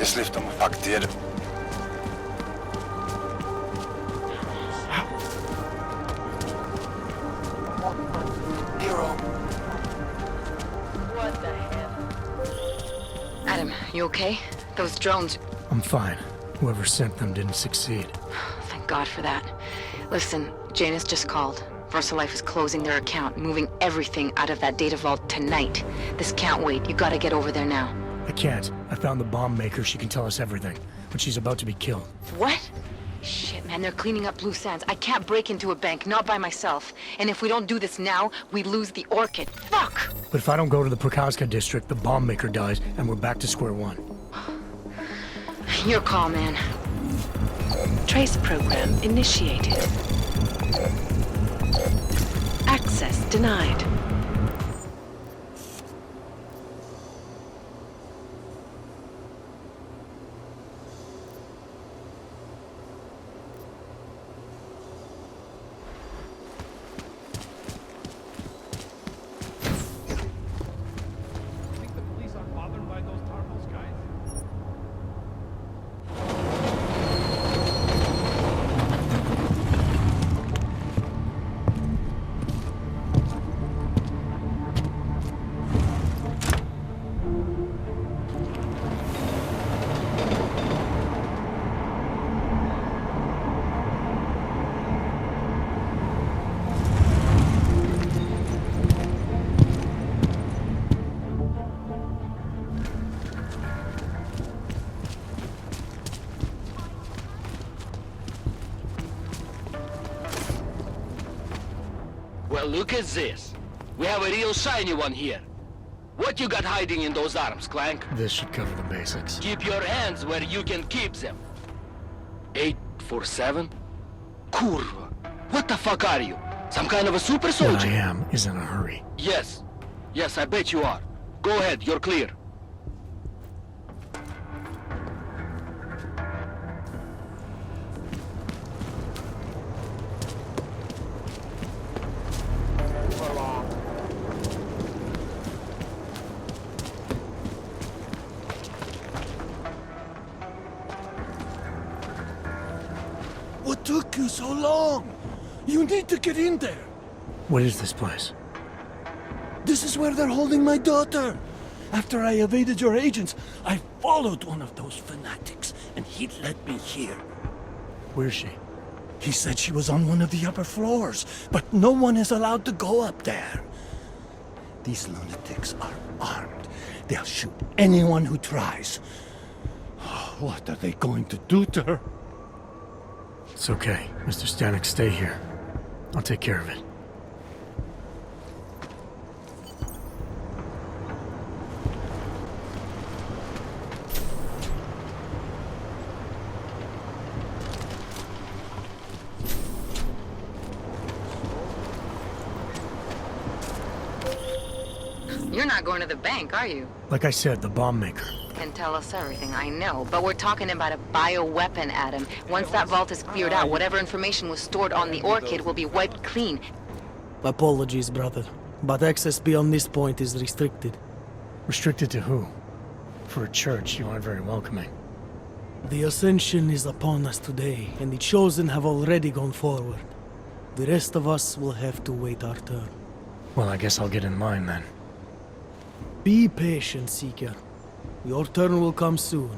Если в том факте... What the hell? Adam, you okay? Those drones... I'm fine. Whoever sent them didn't succeed. Thank God for that. Listen, Janus just called. VersaLife is closing their account, moving everything out of that data vault tonight. This can't wait. You gotta get over there now. I can't. I found the bomb maker. She can tell us everything. But she's about to be killed. What? Shit, man, they're cleaning up loose ends. I can't break into a bank, not by myself. And if we don't do this now, we lose the Orchid. Fuck! But if I don't go to the Prakazka district, the bomb maker dies, and we're back to square one. Your call, man. Trace program initiated. Access denied. Think the police aren't bothered by those Tarnals guys? Well, look at this. We have a real shiny one here. What you got hiding in those arms, Clank? This should cover the basics. Keep your hands where you can keep them. 847? Kurva. What the fuck are you? Some kind of a super What soldier? I am is in a hurry. Yes. Yes, I bet you are. Go ahead, you're clear. What took you so long? You need to get in there. What is this place? This is where they're holding my daughter. After I evaded your agents, I followed one of those fanatics, and he led me here. Where's she? He said she was on one of the upper floors, but no one is allowed to go up there. These lunatics are armed. They'll shoot anyone who tries. What are they going to do to her? It's okay. Mr. Stanek, stay here. I'll take care of it. You're not going to the bank, are you? Like I said, the bomb maker. Can tell us everything, I know. But we're talking about a bioweapon, Adam. Once that vault is cleared out, whatever information was stored on the Orchid will be wiped clean. Apologies, brother, but access beyond this point is restricted. Restricted to who? For a church, you aren't very welcoming. The Ascension is upon us today, and the Chosen have already gone forward. The rest of us will have to wait our turn. Well, I guess I'll get in line then. Be patient, Seeker. Your turn will come soon.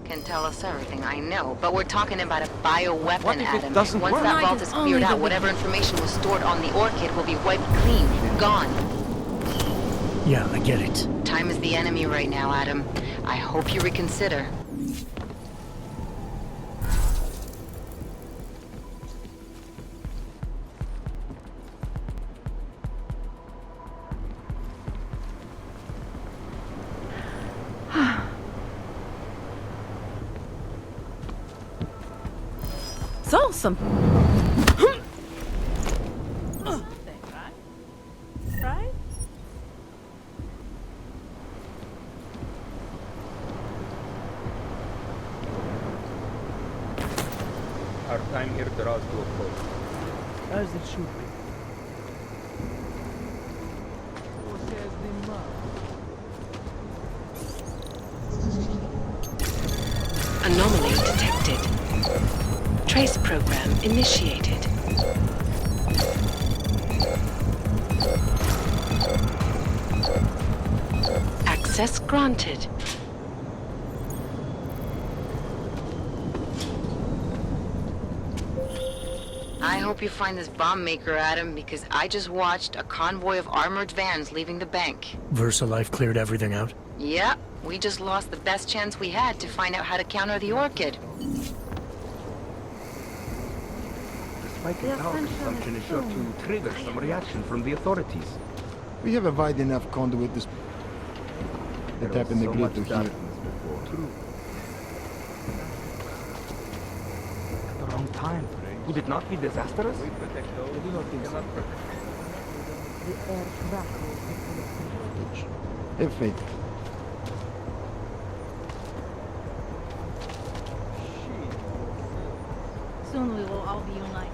Can tell us everything, I know. But we're talking about a bioweapon, What if it Adam. doesn't Once work? that vault is cleared out, whatever information was stored on the Orchid will be wiped clean. Gone. Yeah, I get it. Time is the enemy right now, Adam. I hope you reconsider. It's awesome. Right? Our time here draws to a close. As it should be. Trace program initiated. Access granted. I hope you find this bomb maker, Adam, because I just watched a convoy of armored vans leaving the bank. VersaLife cleared everything out? Yep, we just lost the best chance we had to find out how to counter the Orchid. The spike in power consumption is sure to trigger some reaction from the authorities. We have a wide enough conduit to tap in the grid to hear. True. At the wrong time. Would it not be disastrous? We protect those. I do not think so. Have faith. Soon we will all be united.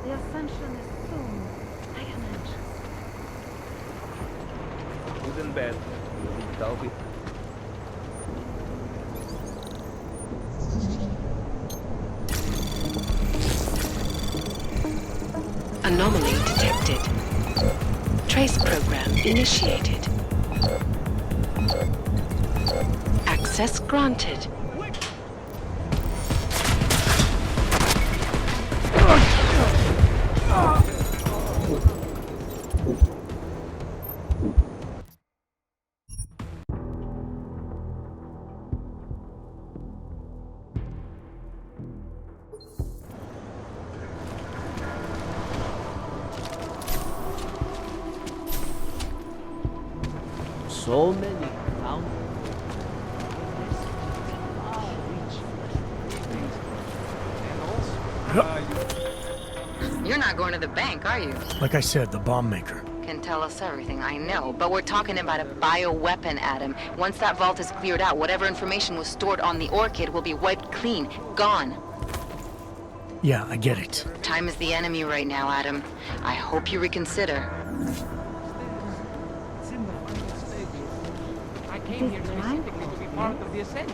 The ascension is soon. I am anxious. Good and bad. That'll be. Anomaly detected. Trace program initiated. Access granted. So many found. You're not going to the bank, are you? Like I said, the bomb maker. Can tell us everything, I know. But we're talking about a bioweapon, Adam. Once that vault is cleared out, whatever information was stored on the Orchid will be wiped clean. Gone. Yeah, I get it. Time is the enemy right now, Adam. I hope you reconsider. I came here specifically to be part of the ascent.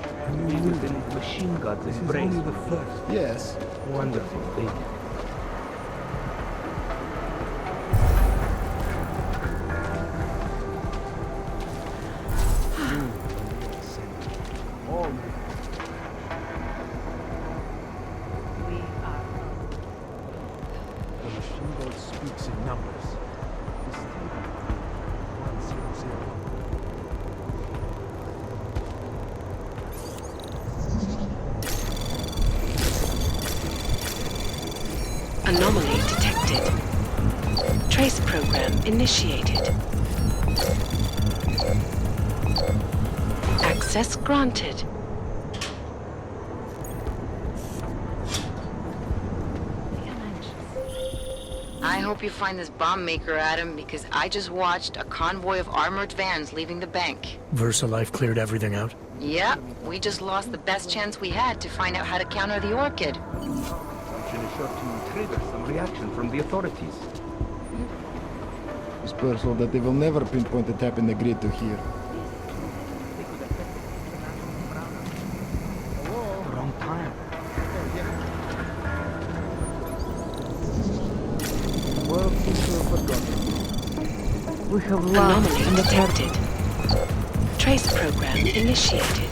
We within machine god's embrace. Only the first. Yes. Wonderful thing. The machine god speaks in numbers. This table, 100. Anomaly detected. Trace program initiated. Access granted. I hope you find this bomb maker, Adam, because I just watched a convoy of armored vans leaving the bank. VersaLife cleared everything out? Yep, we just lost the best chance we had to find out how to counter the Orchid. Consumption is sure to trigger some reaction from the authorities. Whisper so that they will never pinpoint a tap in the grid to hear. Wrong time. The world seems to have forgotten. We have lost Anomaly detected. Trace program initiated.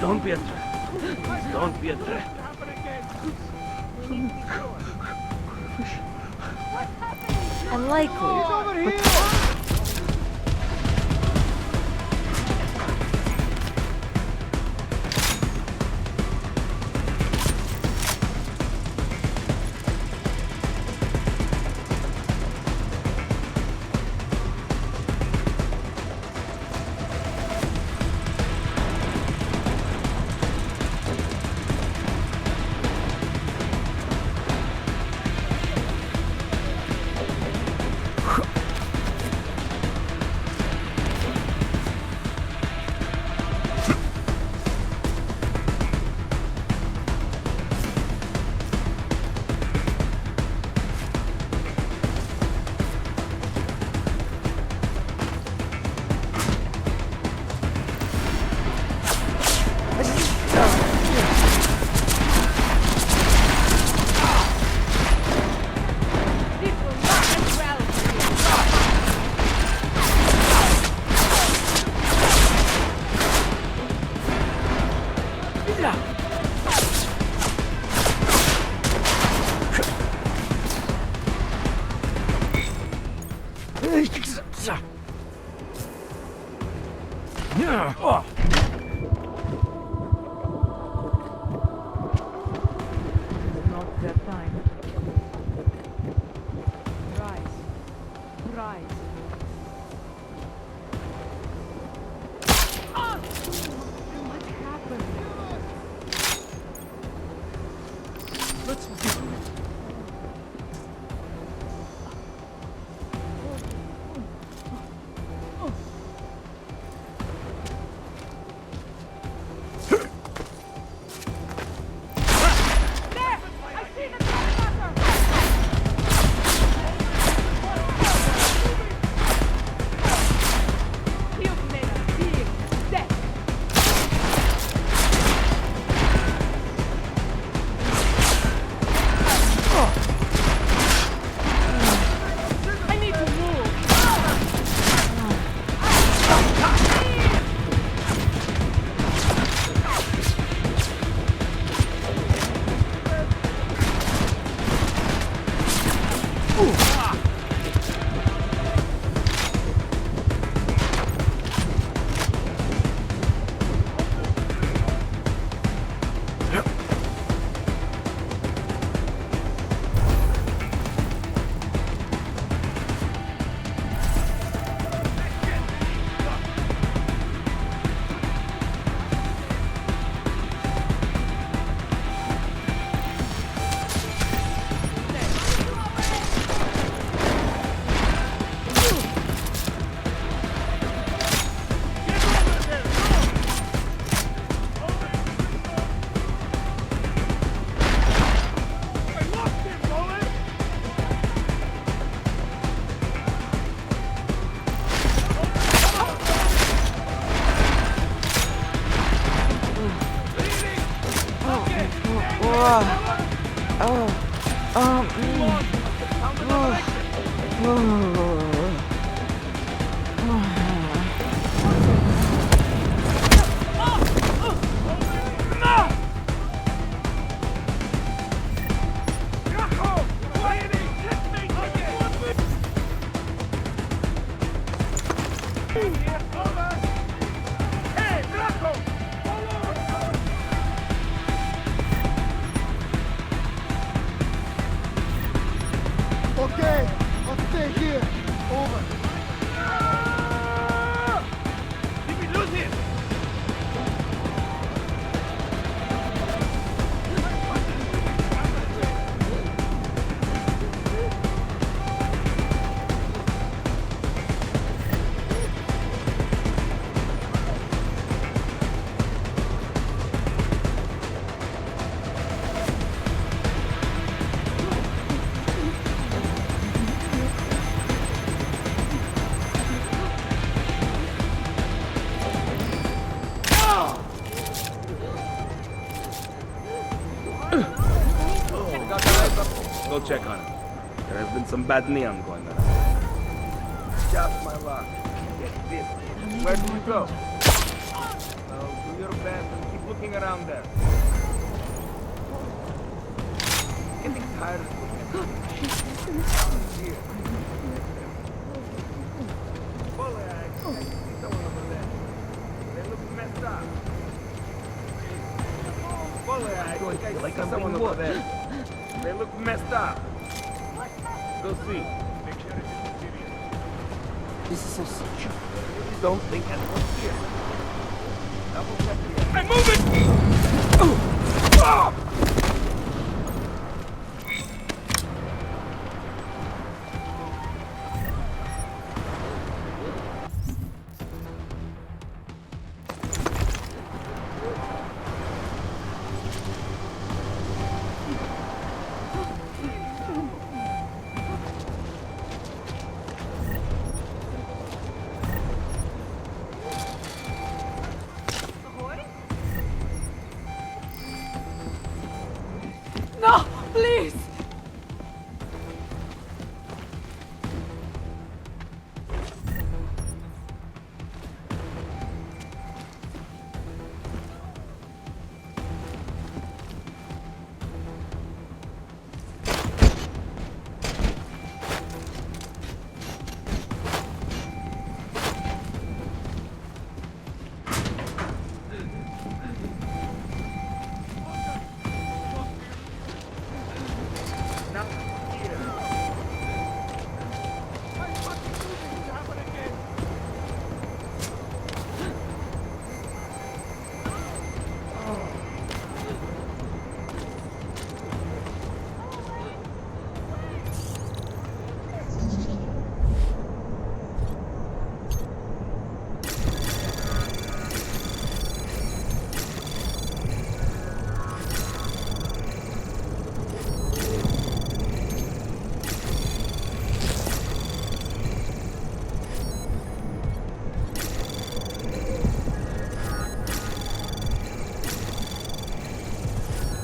don't be a threat. Please don't be a threat. Unlikely. Not that time. Rise. Rise. What happened? Okay, I'll stay here. Over. Did we lose him? Go check on him. There has been some bad neon going on. Just my luck. Get this. Where do we go? Well, do your best and keep looking around there. Getting tired of looking. Here. I see someone over there. They look messed up. I see someone over there. They look messed up. Go see. Make sure it's serious. This is so secure. Don't think anyone's here. Double check again. I'm moving! Oh! No, please!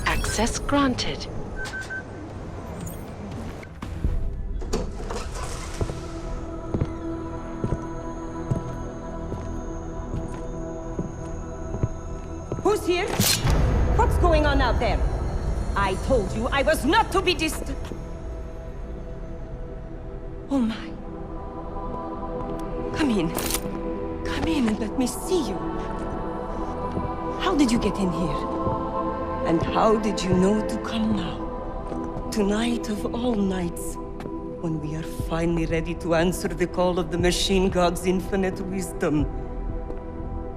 Access granted. Who's here? What's going on out there? I told you I was not to be distant. Oh my. Come in. Come in and let me see you. How did you get in here? And how did you know to come now? Tonight of all nights, when we are finally ready to answer the call of the machine god's infinite wisdom.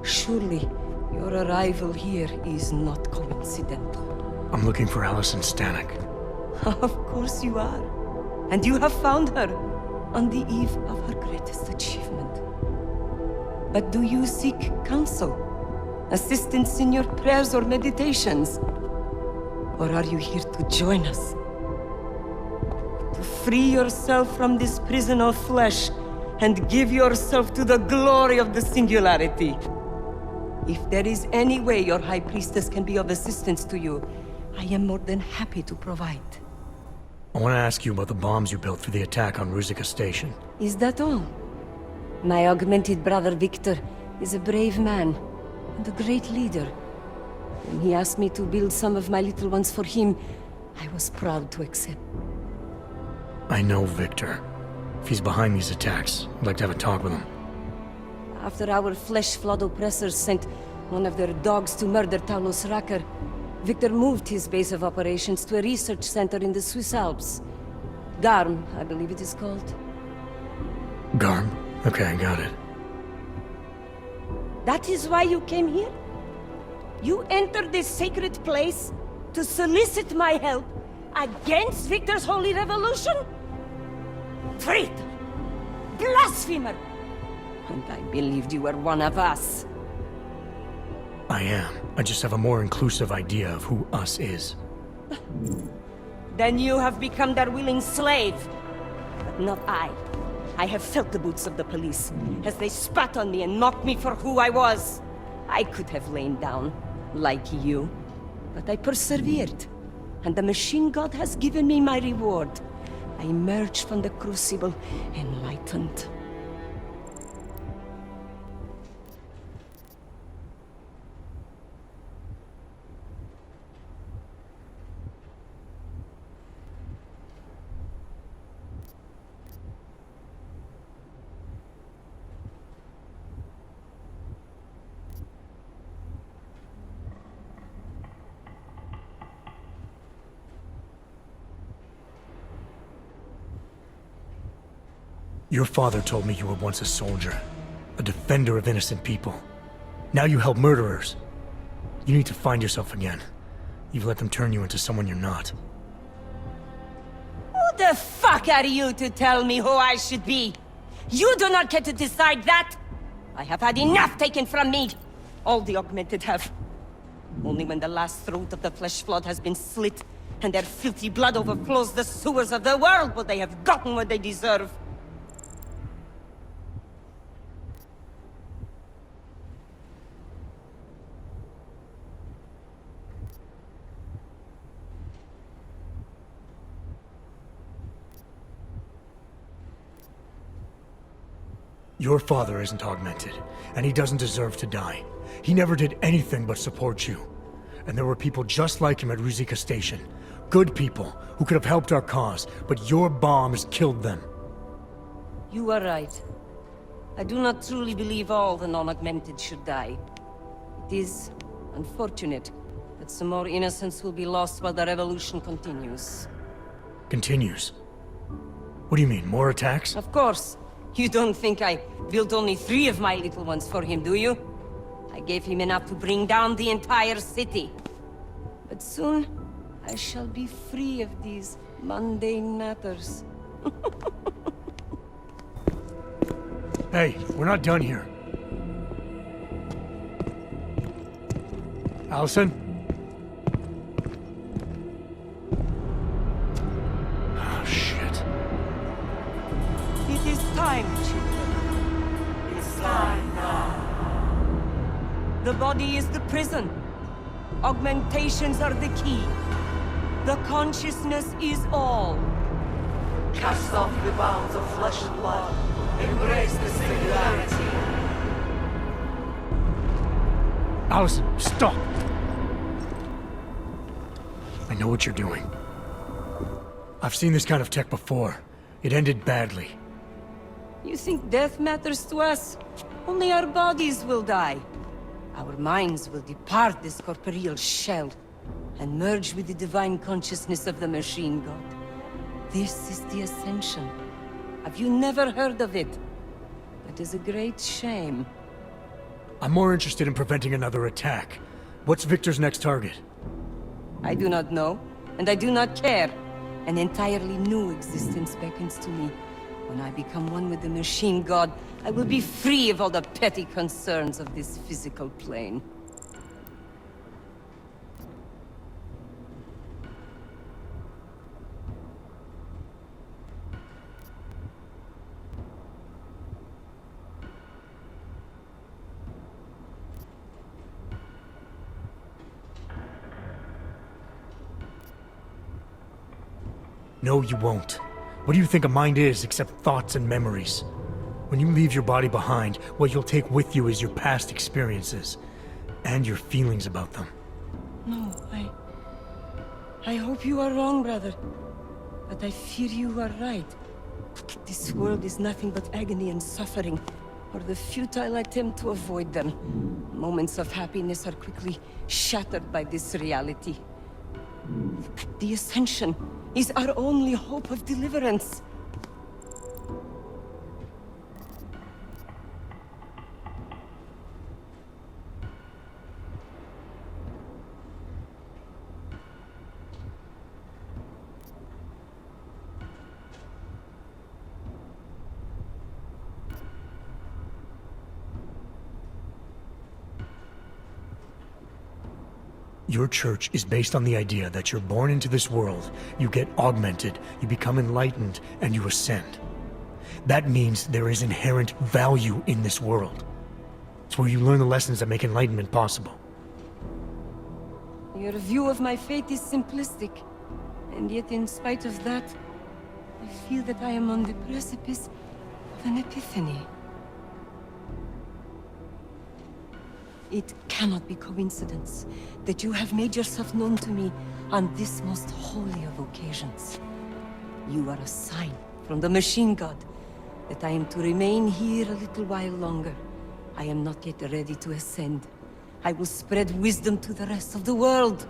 Surely, your arrival here is not coincidental. I'm looking for Allison Stanek. Of course you are. And you have found her on the eve of her greatest achievement. But do you seek counsel? Assistance in your prayers or meditations? Or are you here to join us? To free yourself from this prison of flesh and give yourself to the glory of the singularity. If there is any way your High Priestess can be of assistance to you, I am more than happy to provide. I want to ask you about the bombs you built for the attack on Ruzicka Station. Is that all? My augmented brother Victor is a brave man and a great leader. When he asked me to build some of my little ones for him, I was proud to accept. I know Victor. If he's behind these attacks, I'd like to have a talk with him. After our flesh-flood oppressors sent one of their dogs to murder Talos Racker, Victor moved his base of operations to a research center in the Swiss Alps. Garm, I believe it is called. Garm? Okay, I got it. That is why you came here? You entered this sacred place to solicit my help against Victor's holy revolution? Traitor! Blasphemer! And I believed you were one of us. I am. I just have a more inclusive idea of who us is. Then you have become their willing slave. But not I. I have felt the boots of the police as they spat on me and mocked me for who I was. I could have lain down, like you. But I persevered. And the machine god has given me my reward. I emerged from the crucible enlightened. Your father told me you were once a soldier, a defender of innocent people. Now you help murderers. You need to find yourself again. You've let them turn you into someone you're not. Who the fuck are you to tell me who I should be? You do not get to decide that! I have had enough taken from me! All the augmented have. Only when the last throat of the flesh flood has been slit, and their filthy blood overflows the sewers of the world, will they have gotten what they deserve. Your father isn't augmented, and he doesn't deserve to die. He never did anything but support you. And there were people just like him at Ruzicka Station. Good people, who could have helped our cause, but your bombs killed them. You are right. I do not truly believe all the non-augmented should die. It is unfortunate that some more innocents will be lost while the revolution continues. Continues? What do you mean, more attacks? Of course. You don't think I built only 3 of my little ones for him, do you? I gave him enough to bring down the entire city. But soon, I shall be free of these mundane matters. Hey, we're not done here. Allison? Oh, shit. It is time, children. It's time now. The body is the prison. Augmentations are the key. The consciousness is all. Cast off the bounds of flesh and blood. Embrace the singularity. Allison, stop! I know what you're doing. I've seen this kind of tech before. It ended badly. You think death matters to us? Only our bodies will die. Our minds will depart this corporeal shell and merge with the divine consciousness of the machine god. This is the Ascension. Have you never heard of it? That is a great shame. I'm more interested in preventing another attack. What's Victor's next target? I do not know, and I do not care. An entirely new existence beckons to me. When I become one with the machine god, I will be free of all the petty concerns of this physical plane. No, you won't. What do you think a mind is except thoughts and memories? When you leave your body behind, what you'll take with you is your past experiences, and your feelings about them. No, I hope you are wrong, brother. But I fear you are right. This world is nothing but agony and suffering, or the futile attempt to avoid them. Moments of happiness are quickly shattered by this reality. The Ascension is our only hope of deliverance. Your church is based on the idea that you're born into this world, you get augmented, you become enlightened, and you ascend. That means there is inherent value in this world. It's where you learn the lessons that make enlightenment possible. Your view of my fate is simplistic, and yet in spite of that, I feel that I am on the precipice of an epiphany. It cannot be coincidence that you have made yourself known to me on this most holy of occasions. You are a sign from the machine god that I am to remain here a little while longer. I am not yet ready to ascend. I will spread wisdom to the rest of the world.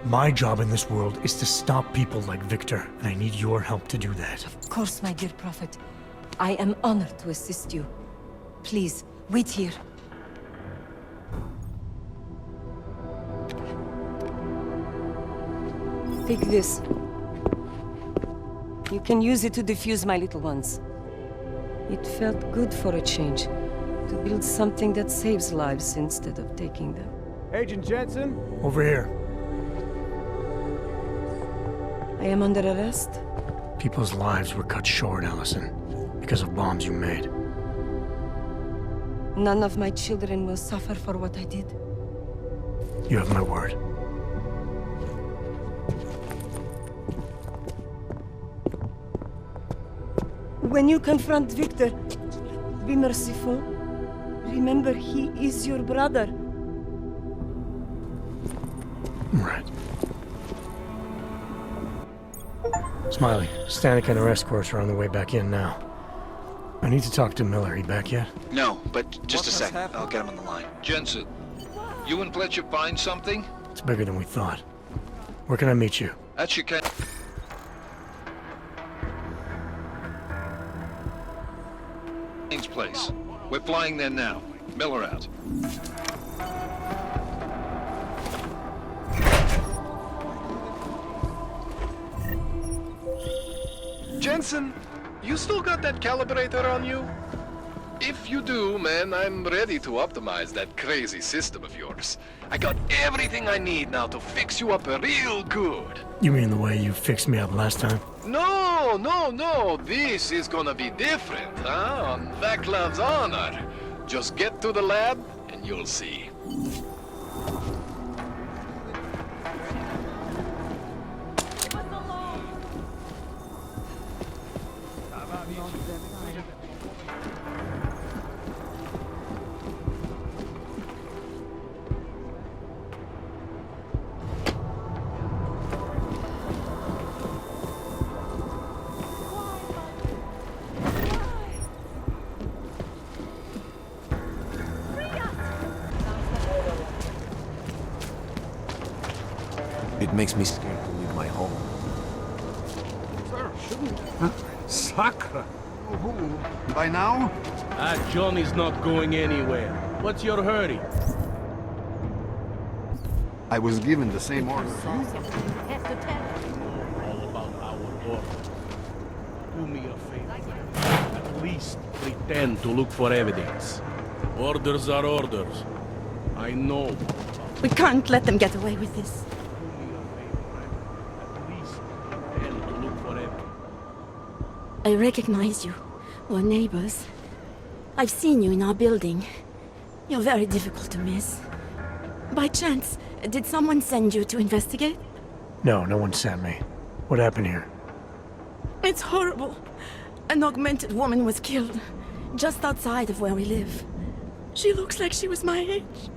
My job in this world is to stop people like Victor, and I need your help to do that. Of course, my dear Prophet. I am honored to assist you. Please, wait here. Take this. You can use it to defuse my little ones. It felt good for a change, to build something that saves lives instead of taking them. Agent Jensen? Over here. I am under arrest? People's lives were cut short, Allison, because of bombs you made. None of my children will suffer for what I did. You have my word. When you confront Victor, be merciful. Remember, he is your brother. Right. Smiley, Stanek and her escorts are on the way back in now. I need to talk to Miller. He back yet? No, but just a sec. I'll get him on the line. Jensen, you and Fletcher find something? It's bigger than we thought. Where can I meet you? That's your kind. Place. We're flying there now. Miller out. Jensen, you still got that calibrator on you? If you do, man, I'm ready to optimize that crazy system of yours. I got everything I need now to fix you up real good. You mean the way you fixed me up last time? No, no, no. This is gonna be different, huh? On Vaclav's honor. Just get to the lab and you'll see. It makes me scared to leave my home. Sir, shouldn't... Huh? Sacra! Who? By now? John is not going anywhere. What's your hurry? I was given the same order. All about our order. Do me a favor. At least pretend to look for evidence. Orders are orders. I know. We can't let them get away with this. I recognize you. We're neighbors. I've seen you in our building. You're very difficult to miss. By chance, did someone send you to investigate? No, no one sent me. What happened here? It's horrible. An augmented woman was killed, just outside of where we live. She looks like she was my age.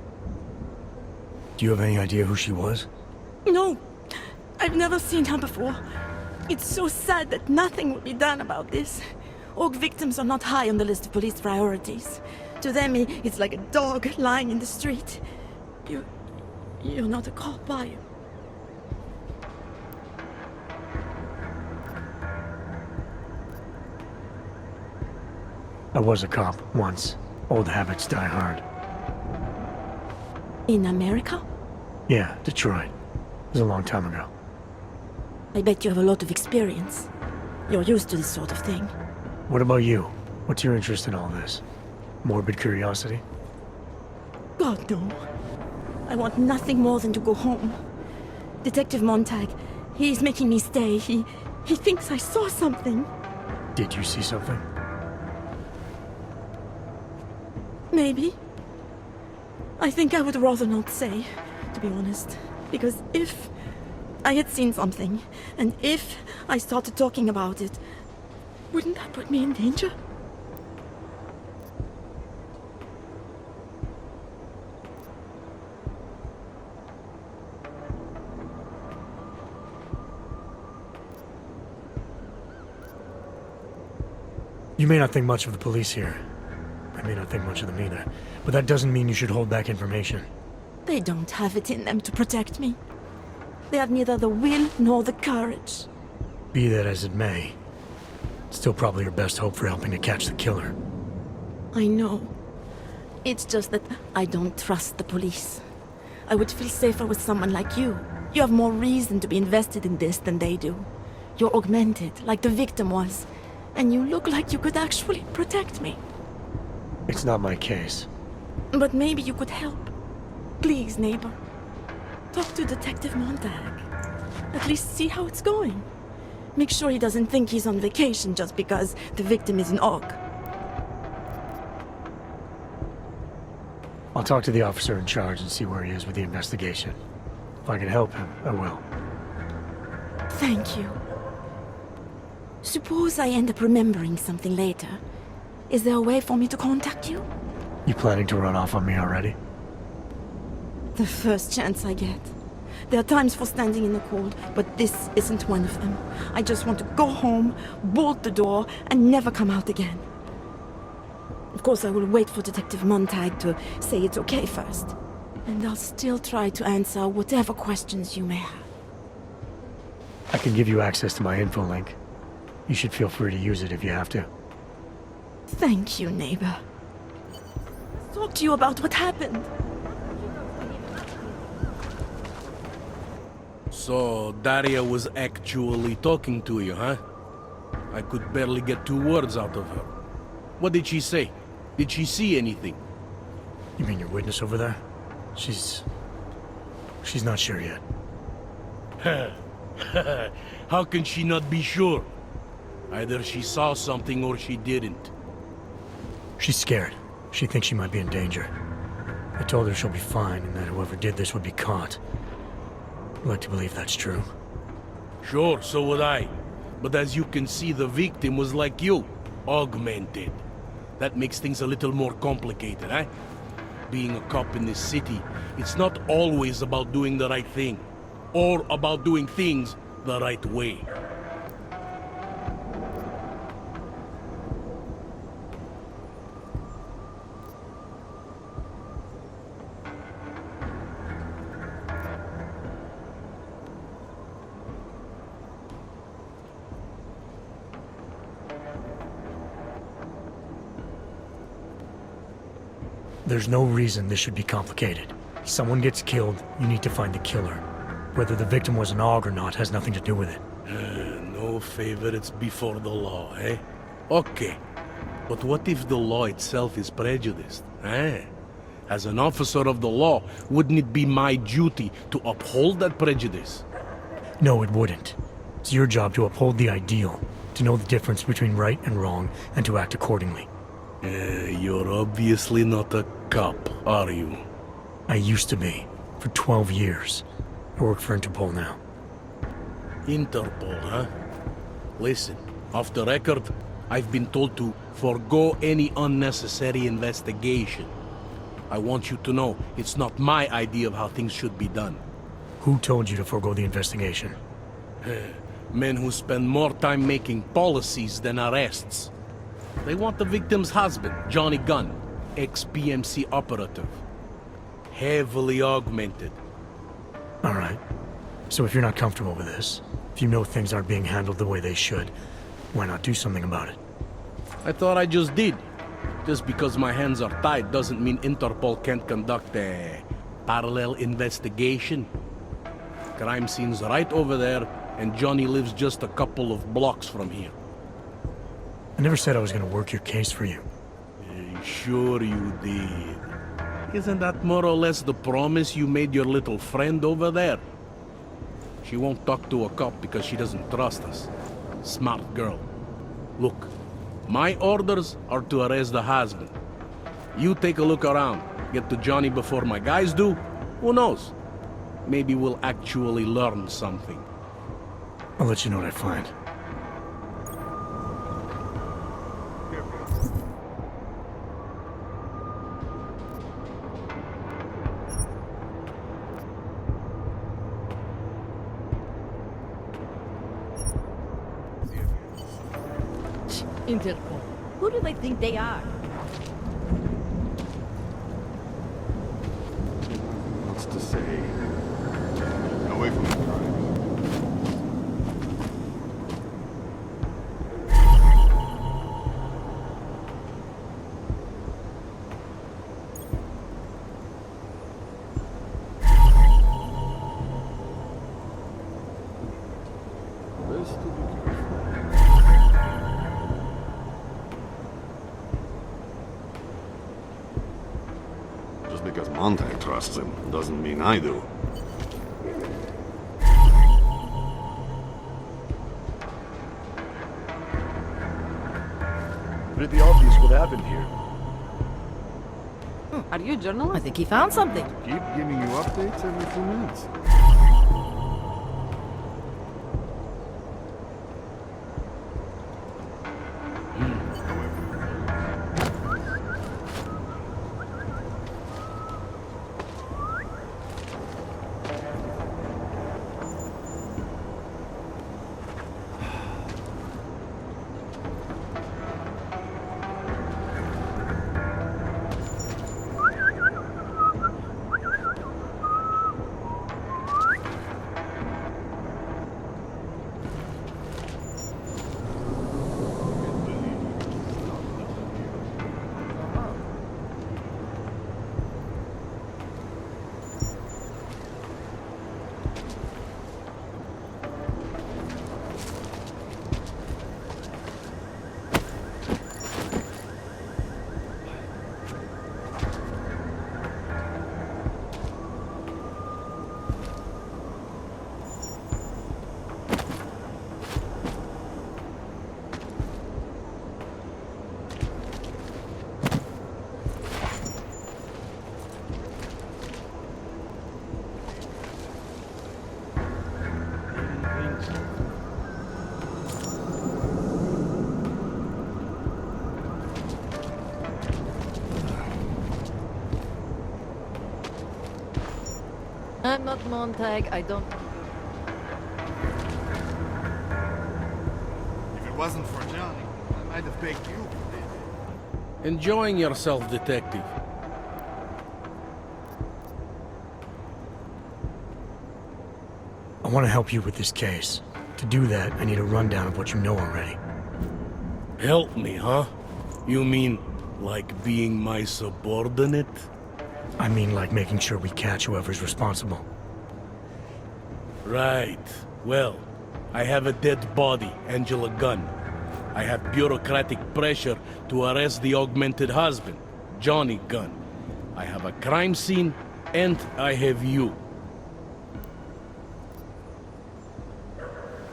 Do you have any idea who she was? No, I've never seen her before. It's so sad that nothing will be done about this. Org victims are not high on the list of police priorities. To them, it's like a dog lying in the street. You're not a cop, are you? I was a cop once. Old habits die hard. In America? Yeah, Detroit. It was a long time ago. I bet you have a lot of experience. You're used to this sort of thing. What about you? What's your interest in all this? Morbid curiosity? God, no. I want nothing more than to go home. Detective Montag, he's making me stay. He thinks I saw something. Did you see something? Maybe. I think I would rather not say, to be honest. Because if I had seen something, and if I started talking about it, wouldn't that put me in danger? You may not think much of the police here. I may not think much of them either. But that doesn't mean you should hold back information. They don't have it in them to protect me. They have neither the will nor the courage. Be that as it may, it's still probably your best hope for helping to catch the killer. I know. It's just that I don't trust the police. I would feel safer with someone like you. You have more reason to be invested in this than they do. You're augmented, like the victim was. And you look like you could actually protect me. It's not my case. But maybe you could help. Please, neighbor. Talk to Detective Montag. At least see how it's going. Make sure he doesn't think he's on vacation just because the victim is an Og. I'll talk to the officer in charge and see where he is with the investigation. If I can help him, I will. Thank you. Suppose I end up remembering something later. Is there a way for me to contact you? You planning to run off on me already? The first chance I get. There are times for standing in the cold, but this isn't one of them. I just want to go home, bolt the door, and never come out again. Of course, I will wait for Detective Montag to say it's okay first. And I'll still try to answer whatever questions you may have. I can give you access to my info link. You should feel free to use it if you have to. Thank you, neighbor. Talk to you about what happened. So, Daria was actually talking to you, huh? I could barely get 2 words out of her. What did she say? Did she see anything? You mean your witness over there? She's not sure yet. How can she not be sure? Either she saw something or she didn't. She's scared. She thinks she might be in danger. I told her she'll be fine and that whoever did this would be caught. I'd like to believe that's true. Sure, so would I. But as you can see, the victim was like you, augmented. That makes things a little more complicated, eh? Being a cop in this city, it's not always about doing the right thing, or about doing things the right way. There's no reason this should be complicated. Someone gets killed, you need to find the killer. Whether the victim was an Og or not has nothing to do with it. No favorites before the law, eh? Okay. But what if the law itself is prejudiced, eh? As an officer of the law, wouldn't it be my duty to uphold that prejudice? No, it wouldn't. It's your job to uphold the ideal, to know the difference between right and wrong, and to act accordingly. You're obviously not a cop, are you? I used to be, for 12 years. I work for Interpol now. Interpol, huh? Listen, off the record, I've been told to forego any unnecessary investigation. I want you to know it's not my idea of how things should be done. Who told you to forego the investigation? Men who spend more time making policies than arrests. They want the victim's husband, Johnny Gunn, ex-PMC operative. Heavily augmented. All right. So if you're not comfortable with this, if you know things aren't being handled the way they should, why not do something about it? I thought I just did. Just because my hands are tied doesn't mean Interpol can't conduct a parallel investigation. Crime scene's right over there, and Johnny lives just a couple of blocks from here. I never said I was going to work your case for you. Sure you did. Isn't that more or less the promise you made your little friend over there? She won't talk to a cop because she doesn't trust us. Smart girl. Look, my orders are to arrest the husband. You take a look around. Get to Johnny before my guys do. Who knows? Maybe we'll actually learn something. I'll let you know what I find. Interpol. Who do they think they are? What's to say? Away from the crime. Just because Montag trusts him doesn't mean I do. Pretty obvious what happened here. Are you a journalist? I think he found something. Keep giving you updates every few minutes. I'm not Montag, I don't... If it wasn't for Johnny, I might have baked you for this. Enjoying yourself, detective. I want to help you with this case. To do that, I need a rundown of what you know already. Help me, huh? You mean, like being my subordinate? I mean like making sure we catch whoever's responsible. Right. Well, I have a dead body, Angela Gunn. I have bureaucratic pressure to arrest the augmented husband, Johnny Gunn. I have a crime scene, and I have you.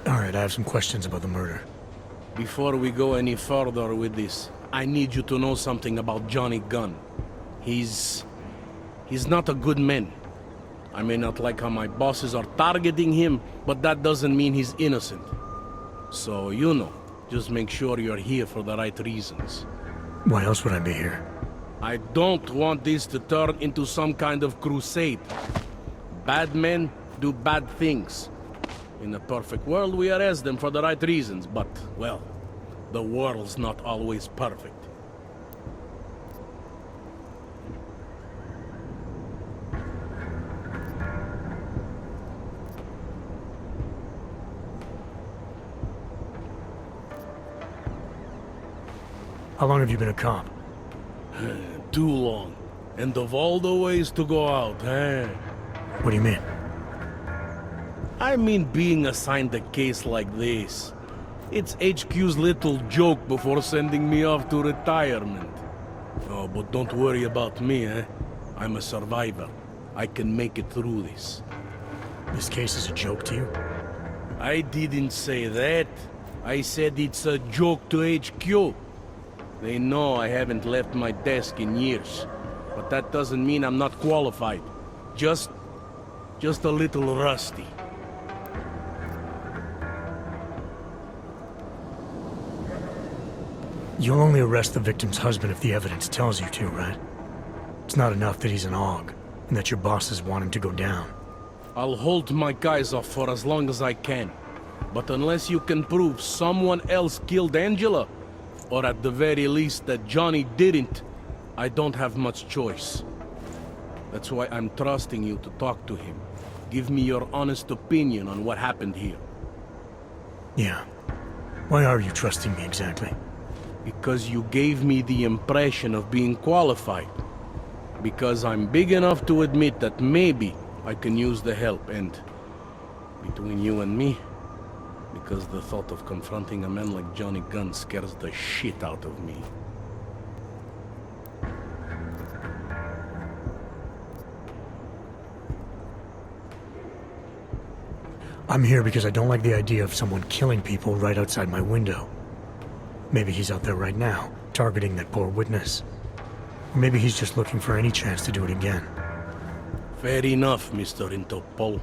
Alright, I have some questions about the murder. Before we go any further with this, I need you to know something about Johnny Gunn. He's not a good man. I may not like how my bosses are targeting him, but that doesn't mean he's innocent. So, you know, just make sure you're here for the right reasons. Why else would I be here? I don't want this to turn into some kind of crusade. Bad men do bad things. In a perfect world, we arrest them for the right reasons, but, well, the world's not always perfect. How long have you been a cop? Too long. And of all the ways to go out, eh? What do you mean? I mean being assigned a case like this. It's HQ's little joke before sending me off to retirement. Oh, but don't worry about me, eh? I'm a survivor. I can make it through this. This case is a joke to you? I didn't say that. I said it's a joke to HQ. They know I haven't left my desk in years. But that doesn't mean I'm not qualified. Just a little rusty. You'll only arrest the victim's husband if the evidence tells you to, right? It's not enough that he's an AUG, and that your bosses want him to go down. I'll hold my guys off for as long as I can. But unless you can prove someone else killed Angela, or at the very least that Johnny didn't, I don't have much choice. That's why I'm trusting you to talk to him. Give me your honest opinion on what happened here. Yeah. Why are you trusting me exactly? Because you gave me the impression of being qualified. Because I'm big enough to admit that maybe I can use the help, and between you and me, because the thought of confronting a man like Johnny Gunn scares the shit out of me. I'm here because I don't like the idea of someone killing people right outside my window. Maybe he's out there right now, targeting that poor witness. Or maybe he's just looking for any chance to do it again. Fair enough, Mr. Interpol.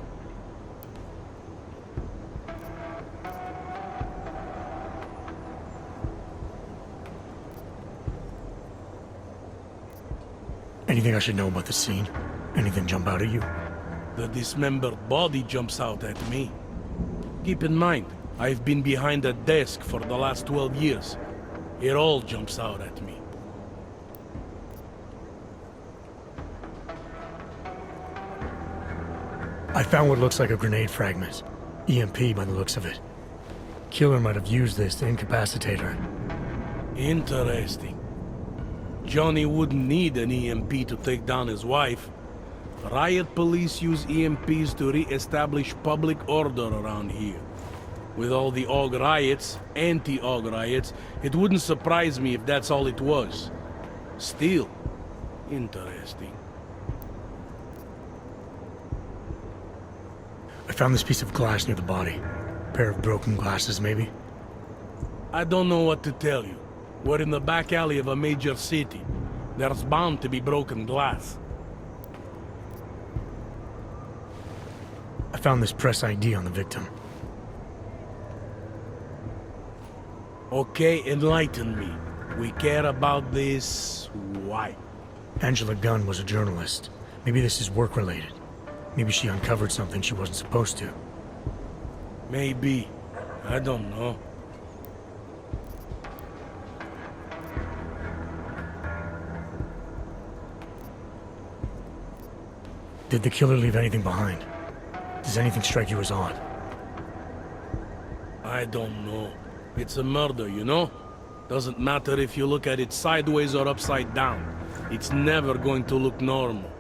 Anything I should know about the scene? Anything jump out at you? The dismembered body jumps out at me. Keep in mind, I've been behind a desk for the last 12 years. It all jumps out at me. I found what looks like a grenade fragment. EMP by the looks of it. Killer might have used this to incapacitate her. Interesting. Johnny wouldn't need an EMP to take down his wife. Riot police use EMPs to re-establish public order around here. With all the AUG riots, anti-AUG riots, it wouldn't surprise me if that's all it was. Still, interesting. I found this piece of glass near the body. A pair of broken glasses, maybe? I don't know what to tell you. We're in the back alley of a major city. There's bound to be broken glass. I found this press ID on the victim. Okay, enlighten me. We care about this... why? Angela Gunn was a journalist. Maybe this is work-related. Maybe she uncovered something she wasn't supposed to. Maybe. I don't know. Did the killer leave anything behind? Does anything strike you as odd? I don't know. It's a murder, you know? Doesn't matter if you look at it sideways or upside down. It's never going to look normal.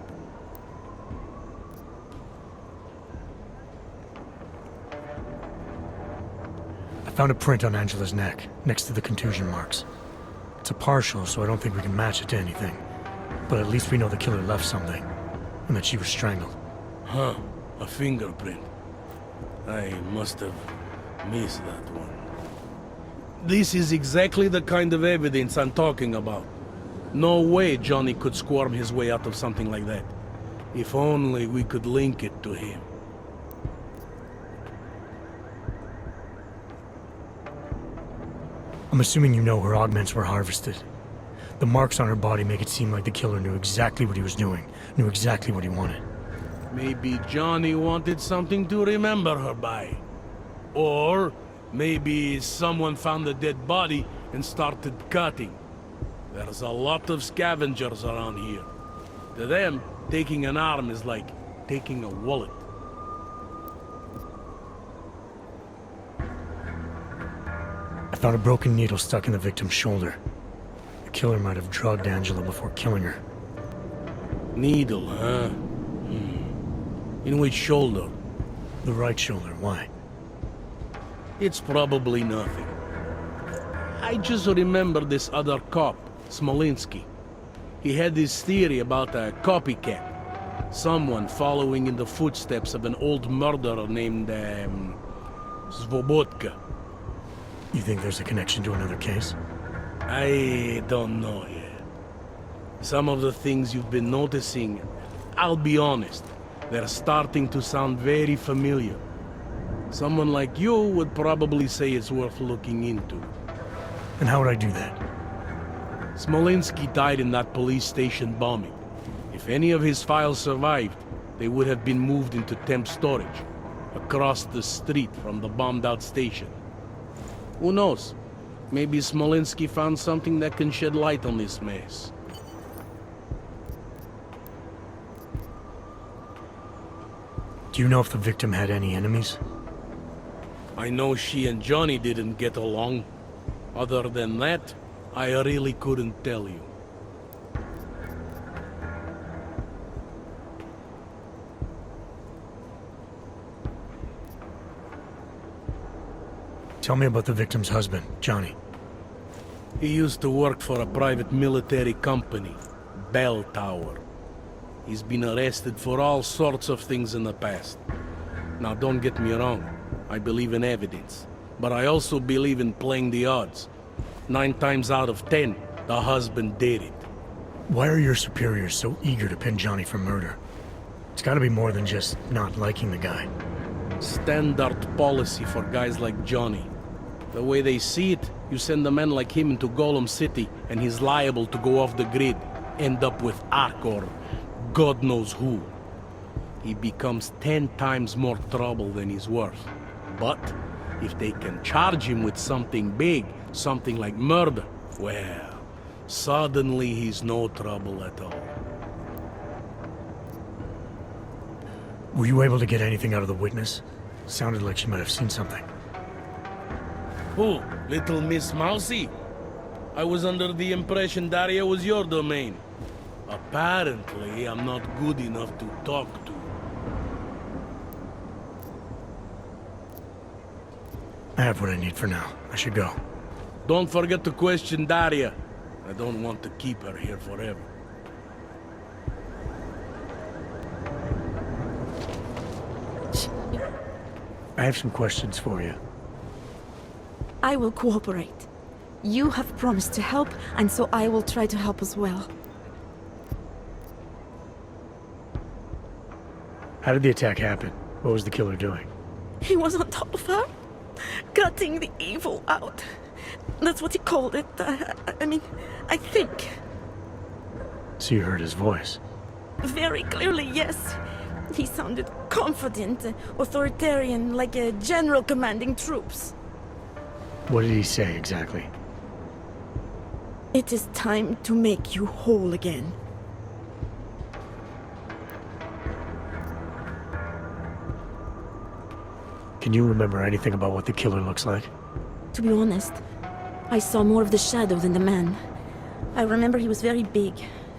I found a print on Angela's neck, next to the contusion marks. It's a partial, so I don't think we can match it to anything. But at least we know the killer left something, and that she was strangled. Huh. A fingerprint. I must have missed that one. This is exactly the kind of evidence I'm talking about. No way Johnny could squirm his way out of something like that. If only we could link it to him. I'm assuming you know her augments were harvested. The marks on her body make it seem like the killer knew exactly what he was doing, knew exactly what he wanted. Maybe Johnny wanted something to remember her by. Or maybe someone found a dead body and started cutting. There's a lot of scavengers around here. To them, taking an arm is like taking a wallet. I found a broken needle stuck in the victim's shoulder. The killer might have drugged Angela before killing her. Needle, huh? In which shoulder? The right shoulder. Why? It's probably nothing. I just remember this other cop, Smolinski. He had this theory about a copycat. Someone following in the footsteps of an old murderer named, Svobodka. You think there's a connection to another case? I don't know yet. Some of the things you've been noticing, I'll be honest, they're starting to sound very familiar. Someone like you would probably say it's worth looking into. And how would I do that? Smolinski died in that police station bombing. If any of his files survived, they would have been moved into temp storage, across the street from the bombed-out station. Who knows? Maybe Smolinski found something that can shed light on this mess. Do you know if the victim had any enemies? I know she and Johnny didn't get along. Other than that, I really couldn't tell you. Tell me about the victim's husband, Johnny. He used to work for a private military company, Bell Tower. He's been arrested for all sorts of things in the past. Now, don't get me wrong. I believe in evidence. But I also believe in playing the odds. 9 times out of 10, the husband did it. Why are your superiors so eager to pin Johnny for murder? It's gotta be more than just not liking the guy. Standard policy for guys like Johnny. The way they see it, you send a man like him into Golem City, and he's liable to go off the grid, end up with Ark or God knows who. He becomes 10 times more trouble than he's worth. But if they can charge him with something big, something like murder, well, suddenly he's no trouble at all. Were you able to get anything out of the witness? Sounded like she might have seen something. Who? Little Miss Mousy? I was under the impression Daria was your domain. Apparently, I'm not good enough to talk to. I have what I need for now. I should go. Don't forget to question Daria. I don't want to keep her here forever. I have some questions for you. I will cooperate. You have promised to help, and so I will try to help as well. How did the attack happen? What was the killer doing? He was on top of her, cutting the evil out. That's what he called it. I mean, I think. So you heard his voice? Very clearly, yes. He sounded confident, authoritarian, like a general commanding troops. What did he say exactly? It is time to make you whole again. Can you remember anything about what the killer looks like? To be honest, I saw more of the shadow than the man. I remember he was very big.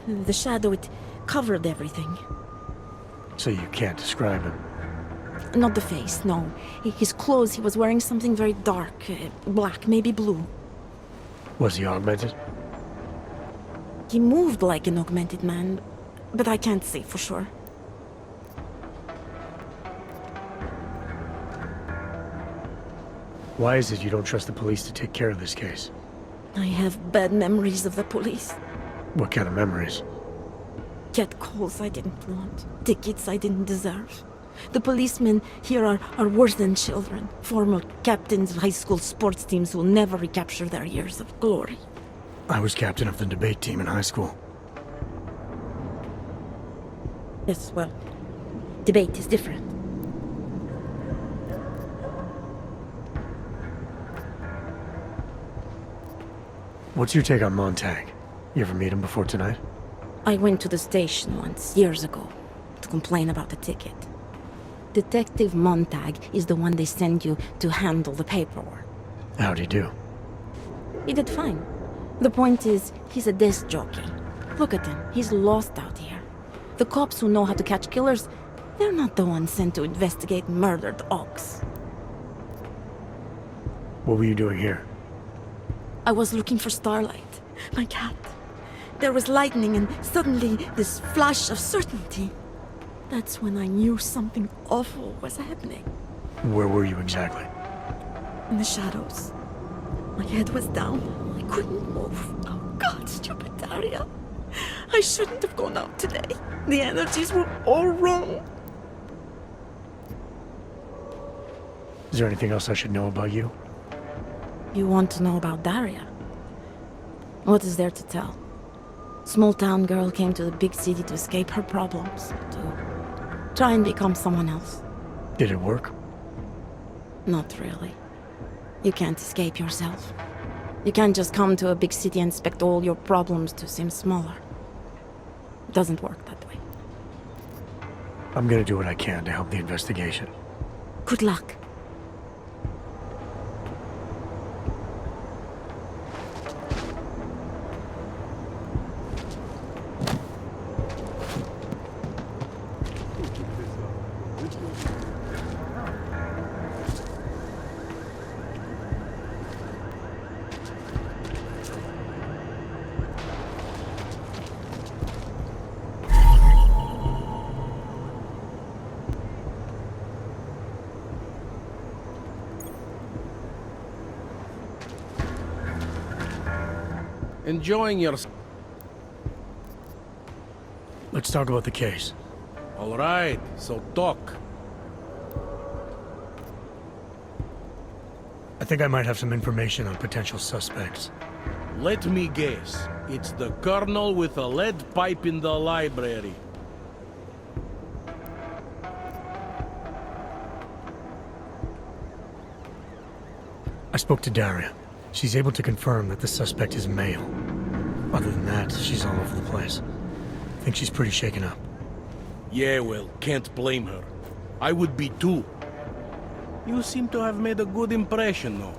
The shadow, it covered everything. So you can't describe him? Not the face, no. His clothes, he was wearing something very dark, black, maybe blue. Was he augmented? He moved like an augmented man, but I can't say for sure. Why is it you don't trust the police to take care of this case? I have bad memories of the police. What kind of memories? Catcalls I didn't want, tickets I didn't deserve. The policemen here are worse than children. Former captains of high school sports teams who will never recapture their years of glory. I was captain of the debate team in high school. Yes, well, debate is different. What's your take on Montag? You ever meet him before tonight? I went to the station once, years ago, to complain about the ticket. Detective Montag is the one they send you to handle the paperwork. How'd he do? He did fine. The point is, he's a desk jockey. Look at him, he's lost out here. The cops who know how to catch killers, they're not the ones sent to investigate murdered ox. What were you doing here? I was looking for Starlight, my cat. There was lightning and suddenly this flash of certainty. That's when I knew something awful was happening. Where were you exactly? In the shadows. My head was down. I couldn't move. Oh God, stupid Daria. I shouldn't have gone out today. The energies were all wrong. Is there anything else I should know about you? You want to know about Daria? What is there to tell? Small town girl came to the big city to escape her problems, to try and become someone else. Did it work? Not really. You can't escape yourself. You can't just come to a big city and expect all your problems to seem smaller. It doesn't work that way. I'm gonna do what I can to help the investigation. Good luck. Enjoying your... Let's talk about the case. All right, so talk. I think I might have some information on potential suspects. Let me guess. It's the colonel with a lead pipe in the library. I spoke to Daria. She's able to confirm that the suspect is male. Other than that, she's all over the place. I think she's pretty shaken up. Yeah, well, can't blame her. I would be too. You seem to have made a good impression, though.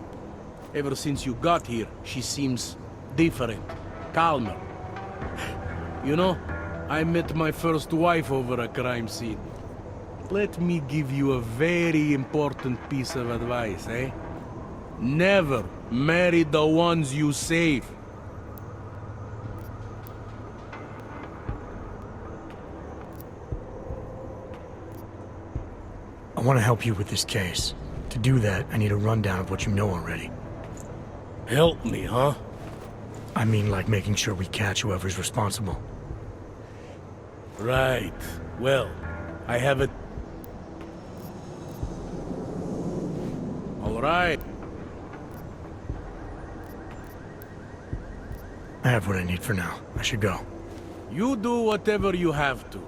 Ever since you got here, she seems different, calmer. You know, I met my first wife over a crime scene. Let me give you a very important piece of advice, eh? Never marry the ones you save. I want to help you with this case. To do that, I need a rundown of what you know already. Help me, huh? I mean, like making sure we catch whoever's responsible. Right. Well, I have it. All right. I have what I need for now. I should go. You do whatever you have to.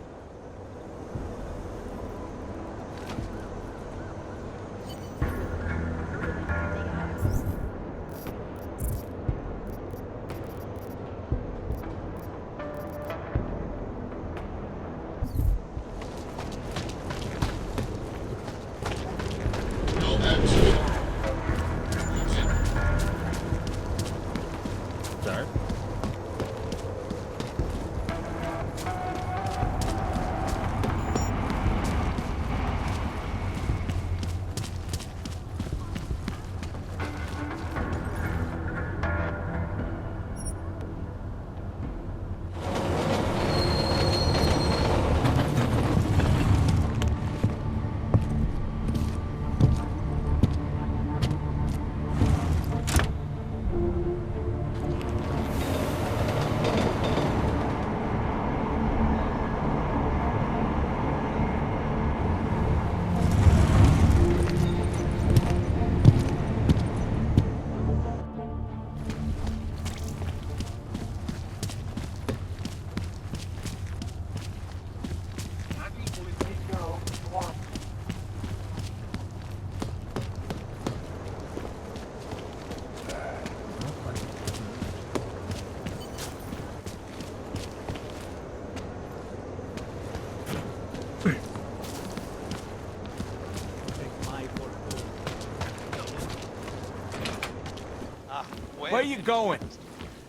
Where are you going?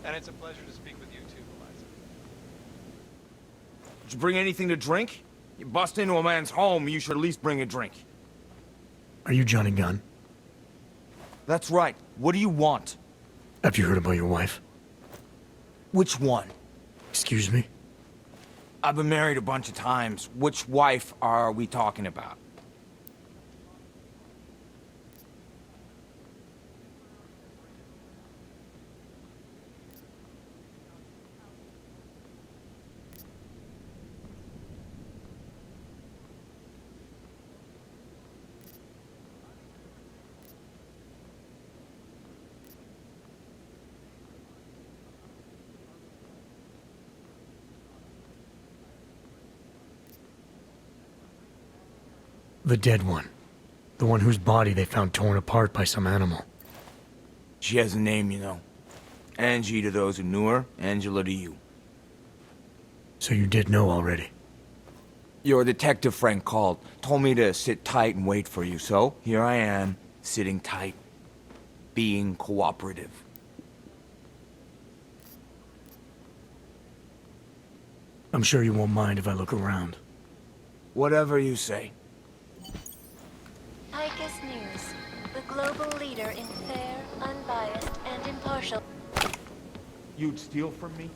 And it's a pleasure to speak with you too, Eliza. Did you bring anything to drink? You bust into a man's home, you should at least bring a drink. Are you Johnny Gunn? That's right. What do you want? Have you heard about your wife? Which one? Excuse me? I've been married a bunch of times. Which wife are we talking about? The dead one. The one whose body they found torn apart by some animal. She has a name, you know. Angie to those who knew her, Angela to you. So you did know already? Your detective friend called, told me to sit tight and wait for you, so here I am, sitting tight, being cooperative. I'm sure you won't mind if I look around. Whatever you say. Eidos News, the global leader in fair, unbiased, and impartial. You'd steal from me?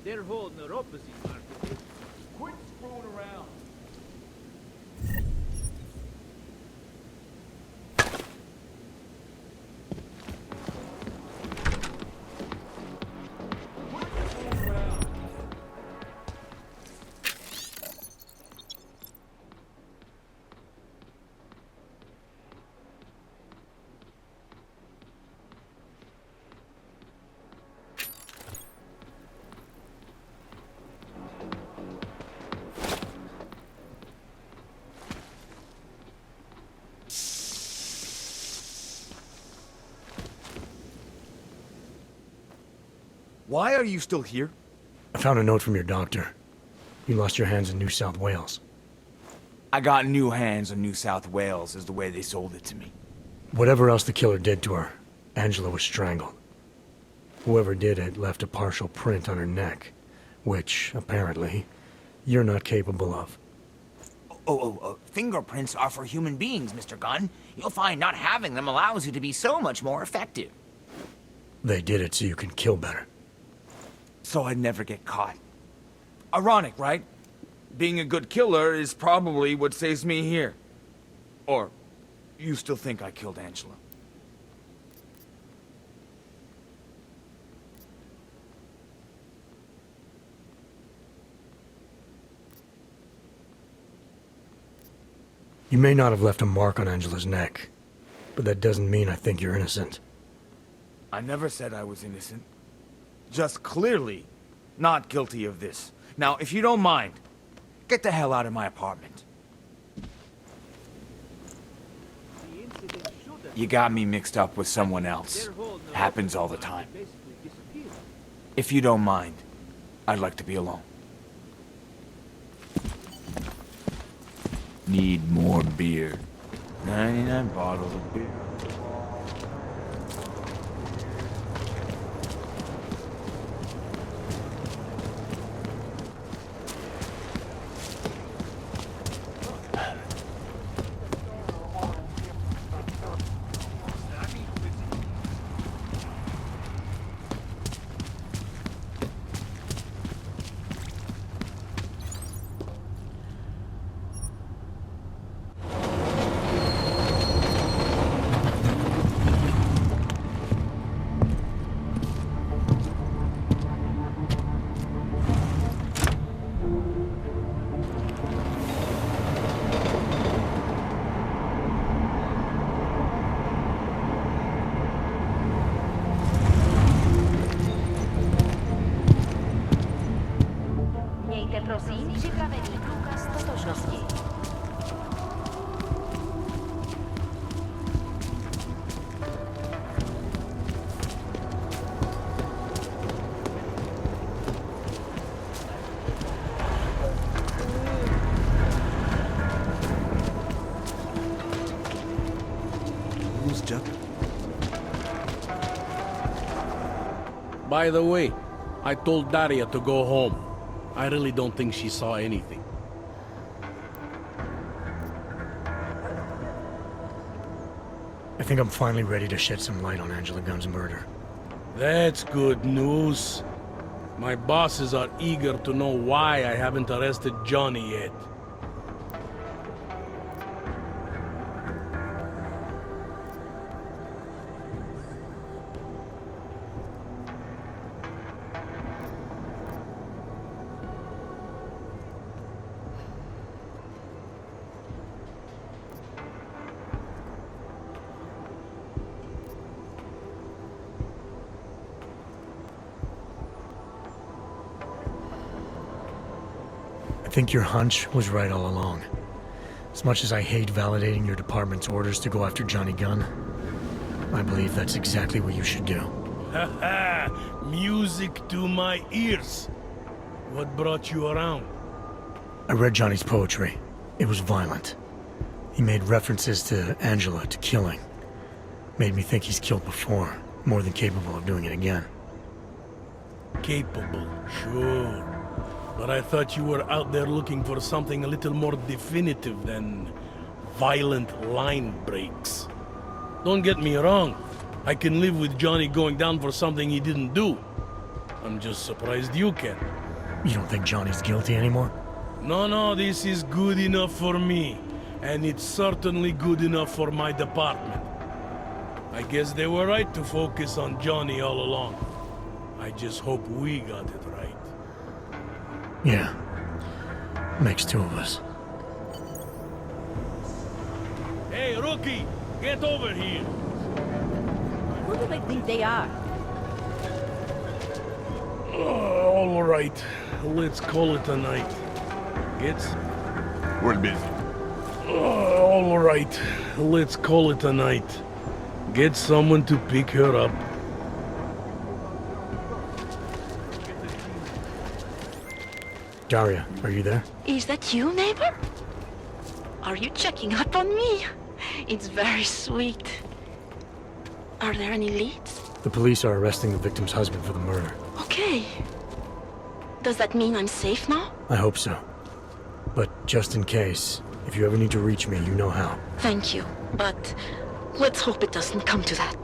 They're holding her up as he marketed. Quit screwing around. Why are you still here? I found a note from your doctor. You lost your hands in New South Wales. I got new hands on New South Wales, is the way they sold it to me. Whatever else the killer did to her, Angela was strangled. Whoever did it left a partial print on her neck, which, apparently, you're not capable of. Fingerprints are for human beings, Mr. Gunn. You'll find not having them allows you to be so much more effective. They did it so you can kill better. So I'd never get caught. Ironic, right? Being a good killer is probably what saves me here. Or, you still think I killed Angela? You may not have left a mark on Angela's neck, but that doesn't mean I think you're innocent. I never said I was innocent. Just clearly not guilty of this. Now, if you don't mind, get the hell out of my apartment. You got me mixed up with someone else. Happens all the time. If you don't mind, I'd like to be alone. Need more beer. 99 bottles of beer. Prosím, připravený průkaz totožnosti. Who's Jack? By the way, I told Daria to go home. I really don't think she saw anything. I think I'm finally ready to shed some light on Angela Gunn's murder. That's good news. My bosses are eager to know why I haven't arrested Johnny yet. I think your hunch was right all along. As much as I hate validating your department's orders to go after Johnny Gunn, I believe that's exactly what you should do. Haha! Music to my ears. What brought you around? I read Johnny's poetry. It was violent. He made references to Angela, to killing. Made me think he's killed before, more than capable of doing it again. Capable, sure. But I thought you were out there looking for something a little more definitive than violent line breaks. Don't get me wrong. I can live with Johnny going down for something he didn't do. I'm just surprised you can. You don't think Johnny's guilty anymore? No, this is good enough for me. And it's certainly good enough for my department. I guess they were right to focus on Johnny all along. I just hope we got it right. Yeah. Makes two of us. Hey, rookie! Get over here! Who do they think they are? All right. Let's call it a night. Gets? We're busy. All right. Let's call it a night. Get someone to pick her up. Daria, are you there? Is that you, neighbor? Are you checking up on me? It's very sweet. Are there any leads? The police are arresting the victim's husband for the murder. Okay. Does that mean I'm safe now? I hope so. But just in case, if you ever need to reach me, you know how. Thank you, but let's hope it doesn't come to that.